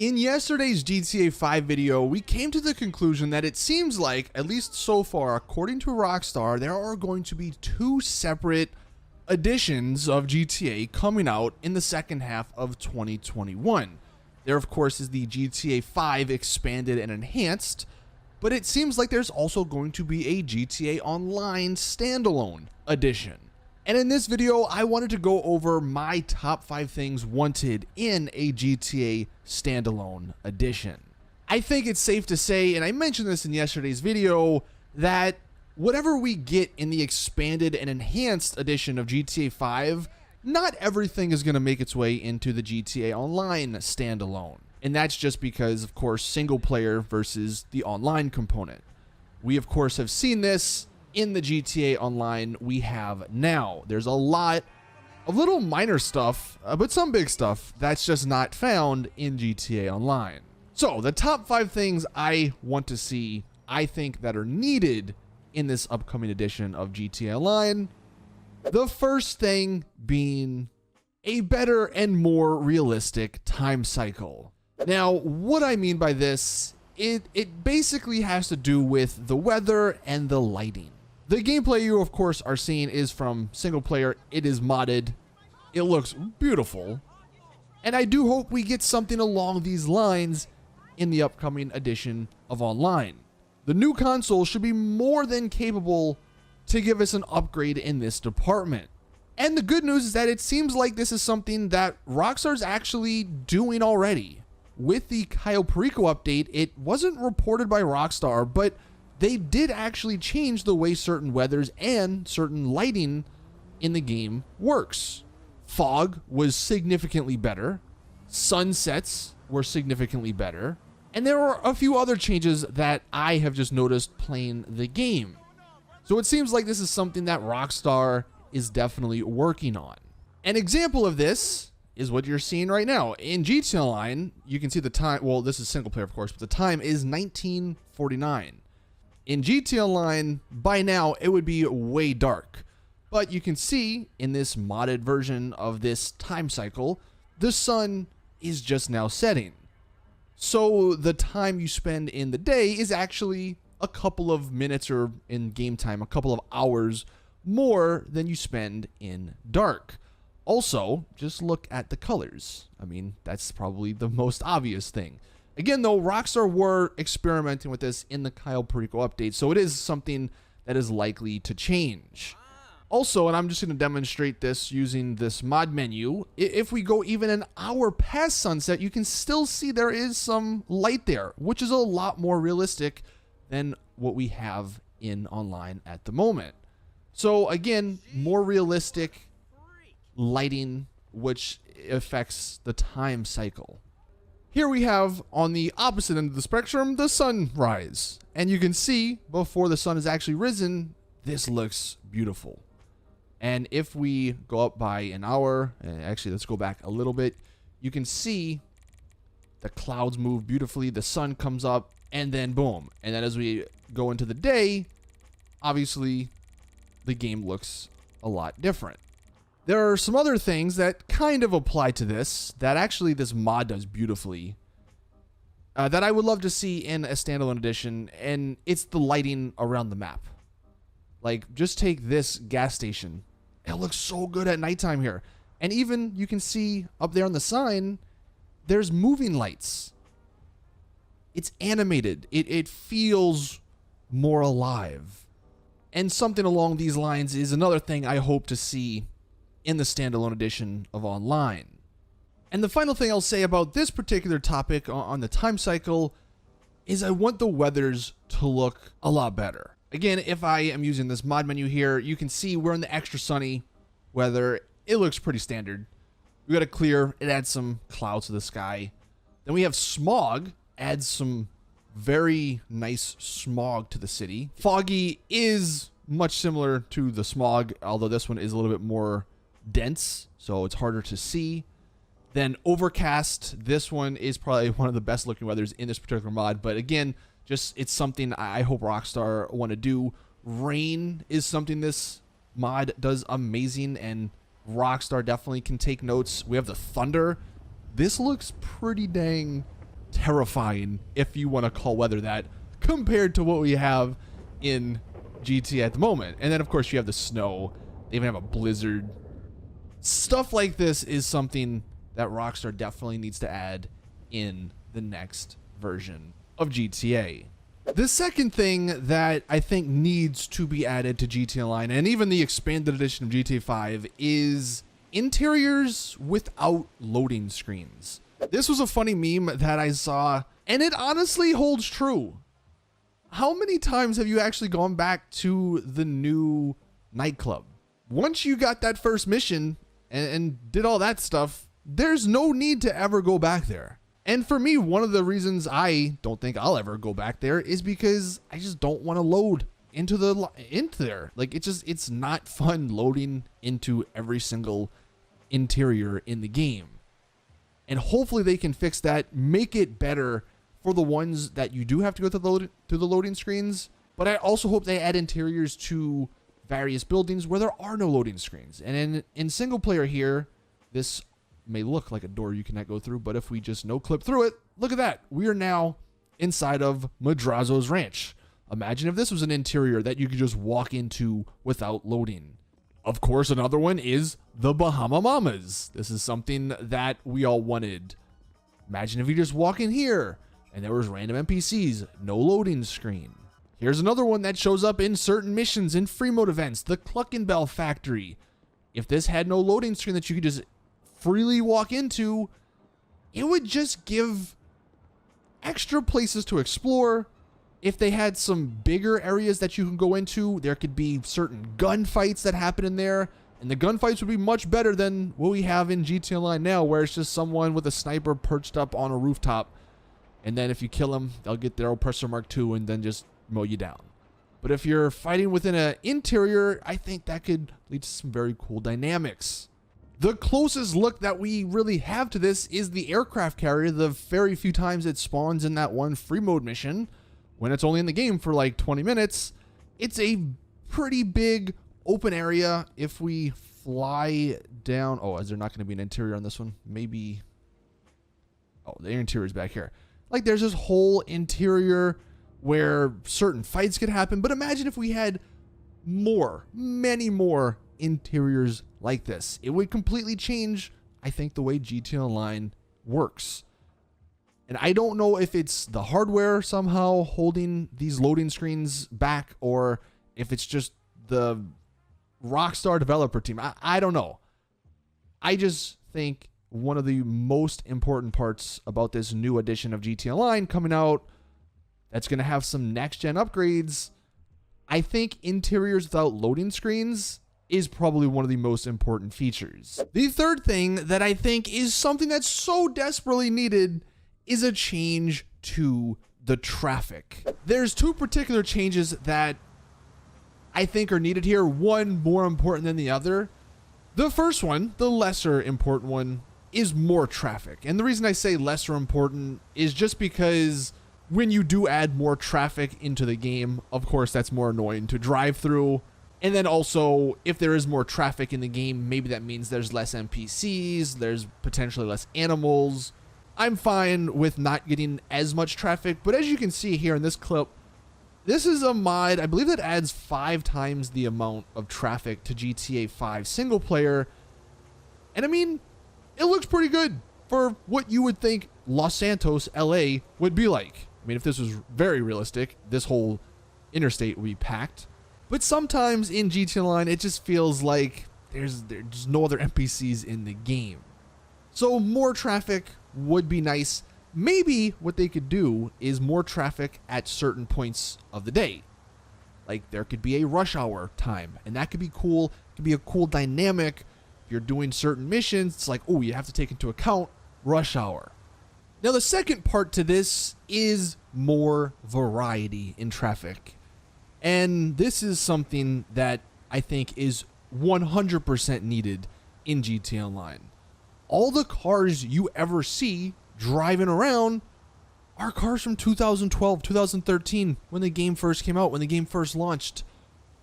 In yesterday's GTA 5 video, we came to the conclusion that it seems like, at least so far, according to Rockstar, there are going to be two separate editions of GTA coming out in the second half of 2021. There, of course, is the GTA 5 expanded and enhanced, but it seems like there's also going to be a GTA Online standalone edition. And in this video, I wanted to go over my top 5 things wanted in a GTA standalone edition. I think it's safe to say, and I mentioned this in yesterday's video, that whatever we get in the expanded and enhanced edition of GTA 5, not everything is going to make its way into the GTA Online standalone. And that's just because, of course, single player versus the online component. We, of course, have seen this in the GTA Online we have now. There's a lot of little minor stuff, but some big stuff that's just not found in GTA Online. So the top 5 things I want to see, I think that are needed in this upcoming edition of GTA Online. The first thing being a better and more realistic time cycle. Now, what I mean by this, it basically has to do with the weather and the lighting. The gameplay you, of course, are seeing is from single player. It is modded. It looks beautiful. And I do hope we get something along these lines in the upcoming edition of Online. The new console should be more than capable to give us an upgrade in this department. And the good news is that it seems like this is something that Rockstar's actually doing already. With the Cayo Perico update, it wasn't reported by Rockstar, but they did actually change the way certain weathers and certain lighting in the game works. Fog was significantly better. Sunsets were significantly better. And there were a few other changes that I have just noticed playing the game. So it seems like this is something that Rockstar is definitely working on. An example of this is what you're seeing right now. In GTA Online, you can see the time, well, this is single player, of course, but the time is 1949. In GTA Online, by now, it would be way dark. But you can see in this modded version of this time cycle, the sun is just now setting. So the time you spend in the day is actually a couple of minutes, or in game time, a couple of hours more than you spend in dark. Also, just look at the colors. I mean, that's probably the most obvious thing. Again, though, Rockstar were experimenting with this in the Cayo Perico update, so it is something that is likely to change. Also, and I'm just going to demonstrate this using this mod menu, if we go even an hour past sunset, you can still see there is some light there, which is a lot more realistic than what we have in Online at the moment. So again, more realistic lighting, which affects the time cycle. Here we have, on the opposite end of the spectrum, the sunrise. And you can see, before the sun has actually risen, this looks beautiful. And if we go up by an hour, actually let's go back a little bit, you can see the clouds move beautifully, the sun comes up, and then boom. And then as we go into the day, obviously the game looks a lot different. There are some other things that kind of apply to this, that actually this mod does beautifully, that I would love to see in a standalone edition, and it's the lighting around the map. Like, just take this gas station. It looks so good at nighttime here. And even, you can see up there on the sign, there's moving lights. It's animated. It feels more alive. And something along these lines is another thing I hope to see in the standalone edition of Online. And the final thing I'll say about this particular topic on the time cycle is I want the weathers to look a lot better. Again, if I am using this mod menu here, you can see we're in the extra sunny weather. It looks pretty standard. We got a clear, it adds some clouds to the sky. Then we have smog, adds some very nice smog to the city. Foggy is much similar to the smog, although this one is a little bit more dense, so it's harder to see. Then overcast, this one is probably one of the best looking weathers in this particular mod, but again, just it's something I hope Rockstar want to do. Rain is something this mod does amazing, and Rockstar definitely can take notes. We have the thunder. This looks pretty dang terrifying, if you want to call weather that, compared to what we have in GTA at the moment. And then of course you have the snow. They even have a blizzard. Stuff like this is something that Rockstar definitely needs to add in the next version of GTA. The second thing that I think needs to be added to GTA Online, and even the expanded edition of GTA 5, is interiors without loading screens. This was a funny meme that I saw, and it honestly holds true. How many times have you actually gone back to the new nightclub? Once you got that first mission and did all that stuff, there's no need to ever go back there. And for me, one of the reasons I don't think I'll ever go back there is because I just don't want to load into there. Like, it's not fun loading into every single interior in the game. And hopefully they can fix that, make it better for the ones that you do have to go through the loading screens. But I also hope they add interiors to various buildings where there are no loading screens. And in single player here, this may look like a door you cannot go through, but if we just no clip through it, look at that. We are now inside of Madrazo's ranch. Imagine if this was an interior that you could just walk into without loading. Of course, another one is the Bahama Mamas. This is something that we all wanted. Imagine if you just walk in here and there was random NPCs, no loading screen. Here's another one that shows up in certain missions in free mode events, the Cluckenbell Factory. If this had no loading screen that you could just freely walk into, it would just give extra places to explore. If they had some bigger areas that you can go into, there could be certain gunfights that happen in there, and the gunfights would be much better than what we have in GTA Online now, where it's just someone with a sniper perched up on a rooftop, and then if you kill them, they'll get their oppressor mark II and then just mow you down. But if you're fighting within an interior, I think that could lead to some very cool dynamics. The closest look that we really have to this is the aircraft carrier, the very few times it spawns in that one free mode mission. When it's only in the game for like 20 minutes, it's a pretty big open area. If we fly down, oh, is there not going to be an interior on this one? Maybe. Oh, the interior is back here. Like, there's this whole interior where certain fights could happen. But imagine if we had many more interiors like this. It would completely change, I think, the way GTA Online works. And I don't know if it's the hardware somehow holding these loading screens back, or if it's just the Rockstar developer team. I don't know. I just think one of the most important parts about this new edition of GTA Online coming out, that's going to have some next-gen upgrades, I think interiors without loading screens is probably one of the most important features. The third thing that I think is something that's so desperately needed is a change to the traffic. There's two particular changes that I think are needed here, one more important than the other. The first one, the lesser important one, is more traffic. And the reason I say lesser important is just because when you do add more traffic into the game, of course, that's more annoying to drive through. And then also, if there is more traffic in the game, maybe that means there's less NPCs, there's potentially less animals. I'm fine with not getting as much traffic, but as you can see here in this clip, this is a mod, I believe, that adds 5 times the amount of traffic to GTA 5 single player. And I mean, it looks pretty good for what you would think Los Santos, LA would be like. I mean, if this was very realistic, this whole interstate would be packed. But sometimes in GTA Online, it just feels like there's no other NPCs in the game. So more traffic would be nice. Maybe what they could do is more traffic at certain points of the day. Like, there could be a rush hour time, and that could be cool. It could be a cool dynamic. If you're doing certain missions, it's like, oh, you have to take into account rush hour. Now, the second part to this is more variety in traffic. And this is something that I think is 100% needed in GTA Online. All the cars you ever see driving around are cars from 2012, 2013, when the game first came out, when the game first launched.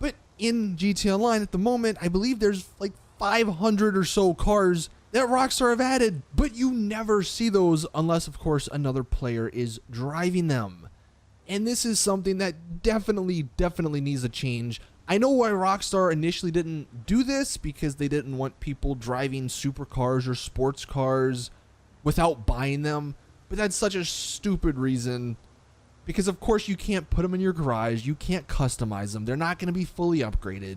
But in GTA Online at the moment, I believe there's like 500 or so cars that Rockstar have added, but you never see those unless, of course, another player is driving them. And this is something that definitely needs to change. I know why Rockstar initially didn't do this, because they didn't want people driving supercars or sports cars without buying them, but that's such a stupid reason, because of course you can't put them in your garage, you can't customize them, they're not going to be fully upgraded.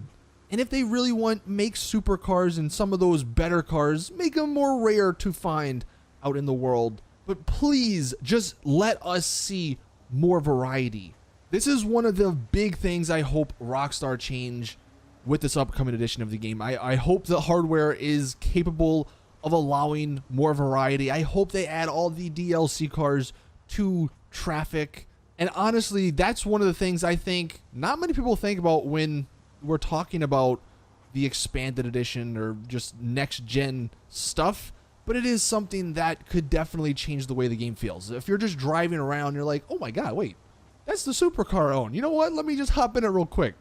And if they really want, make supercars and some of those better cars, make them more rare to find out in the world. But please, just let us see more variety. This is one of the big things I hope Rockstar change with this upcoming edition of the game. I hope the hardware is capable of allowing more variety. I hope they add all the DLC cars to Traffic. And honestly, that's one of the things I think not many people think about when we're talking about the expanded edition or just next gen stuff. But it is something that could definitely change the way the game feels. If you're just driving around, you're like, oh my god, wait, that's the supercar I own. You know what? Let me just hop in it real quick.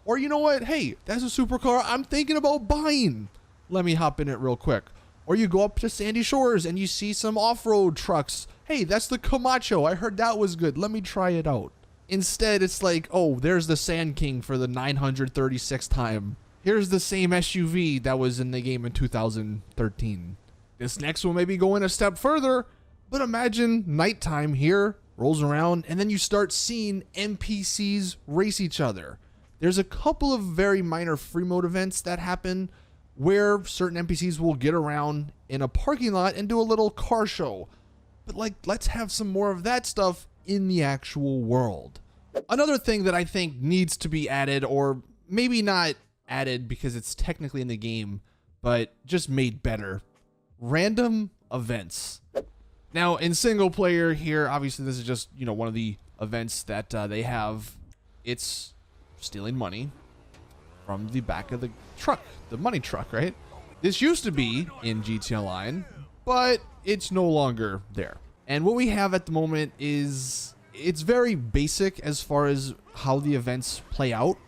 Or you know what? Hey, that's a supercar I'm thinking about buying. Let me hop in it real quick. Or you go up to Sandy Shores and you see some off-road trucks. Hey, that's the Camacho. I heard that was good. Let me try it out. Instead, it's like, oh, there's the Sand King for the 936th time. Here's the same SUV that was in the game in 2013. This next one may be going a step further, but imagine nighttime here rolls around and then you start seeing NPCs race each other. There's a couple of very minor free mode events that happen where certain NPCs will get around in a parking lot and do a little car show. But like, let's have some more of that stuff in the actual world. Another thing that I think needs to be added, or maybe not added because it's technically in the game, but just made better: random events. Now in single player here, obviously this is just, you know, one of the events that they have. It's stealing money from the back of the truck, the money truck, right? This used to be in GTA Online, but it's no longer there. And what we have at the moment is, it's very basic as far as how the events play out.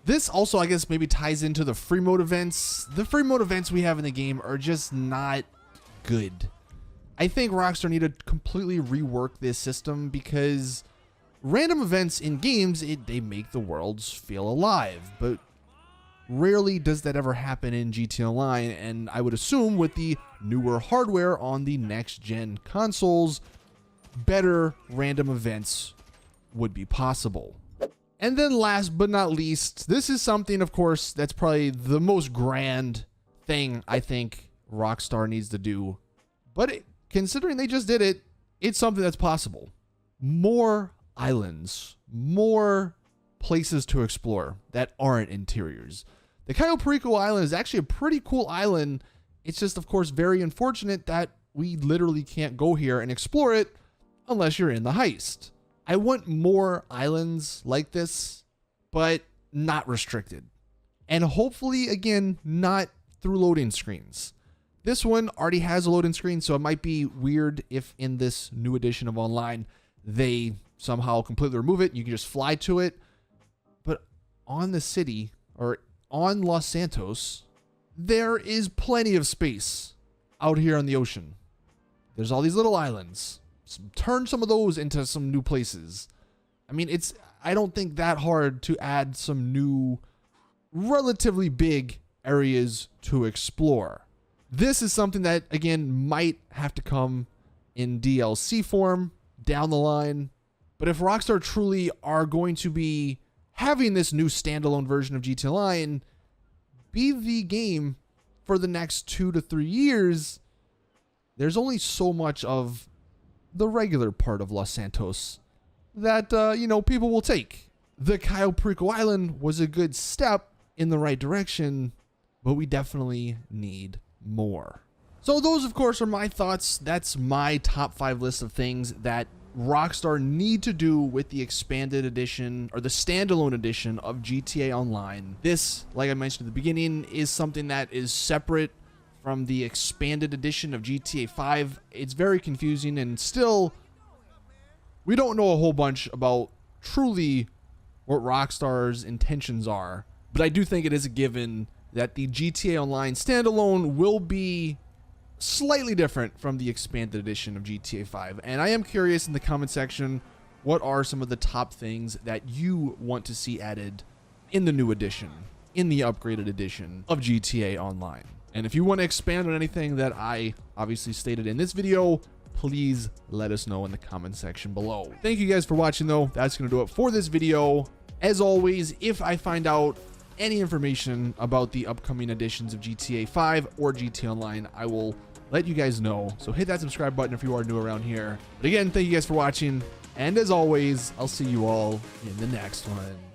This also, I guess, maybe ties into the free mode events. The free mode events we have in the game are just not good. I think Rockstar need to completely rework this system, because random events in games, they make the worlds feel alive, but rarely does that ever happen in GTA Online. And I would assume with the newer hardware on the next gen consoles, better random events would be possible. And then last but not least, this is something, of course, that's probably the most grand thing I think Rockstar needs to do. But considering they just did it, it's something that's possible. More islands, more places to explore that aren't interiors. The Cayo Perico Island is actually a pretty cool island. It's just, of course, very unfortunate that we literally can't go here and explore it unless you're in the heist. I want more islands like this, but not restricted. And hopefully, again, not through loading screens. This one already has a loading screen, so it might be weird if in this new edition of Online, they somehow completely remove it. You can just fly to it. But on the city, or on Los Santos, there is plenty of space out here on the ocean. There's all these little islands. Turn some of those into some new places. I mean, I don't think that hard to add some new, relatively big areas to explore. This is something that, again, might have to come in DLC form down the line. But if Rockstar truly are going to be having this new standalone version of GTA Online be the game for the next 2 to 3 years, there's only so much of the regular part of Los Santos that, people will take. The Cayo Perico Island was a good step in the right direction, but we definitely need more. So those, of course, are my thoughts. That's my top 5 list of things that Rockstar need to do with the expanded edition, or the standalone edition of GTA Online. This, like I mentioned at the beginning, is something that is separate from the expanded edition of GTA 5. It's very confusing, and still, we don't know a whole bunch about truly what Rockstar's intentions are. But I do think it is a given that the GTA Online standalone will be slightly different from the expanded edition of GTA 5. And I am curious in the comment section, what are some of the top things that you want to see added in the new edition, in the upgraded edition of GTA Online? And if you want to expand on anything that I obviously stated in this video, please let us know in the comment section below. Thank you guys for watching though. That's going to do it for this video. As always, if I find out any information about the upcoming editions of GTA 5 or GTA Online, I will let you guys know. So hit that subscribe button if you are new around here. But again, thank you guys for watching. And as always, I'll see you all in the next one.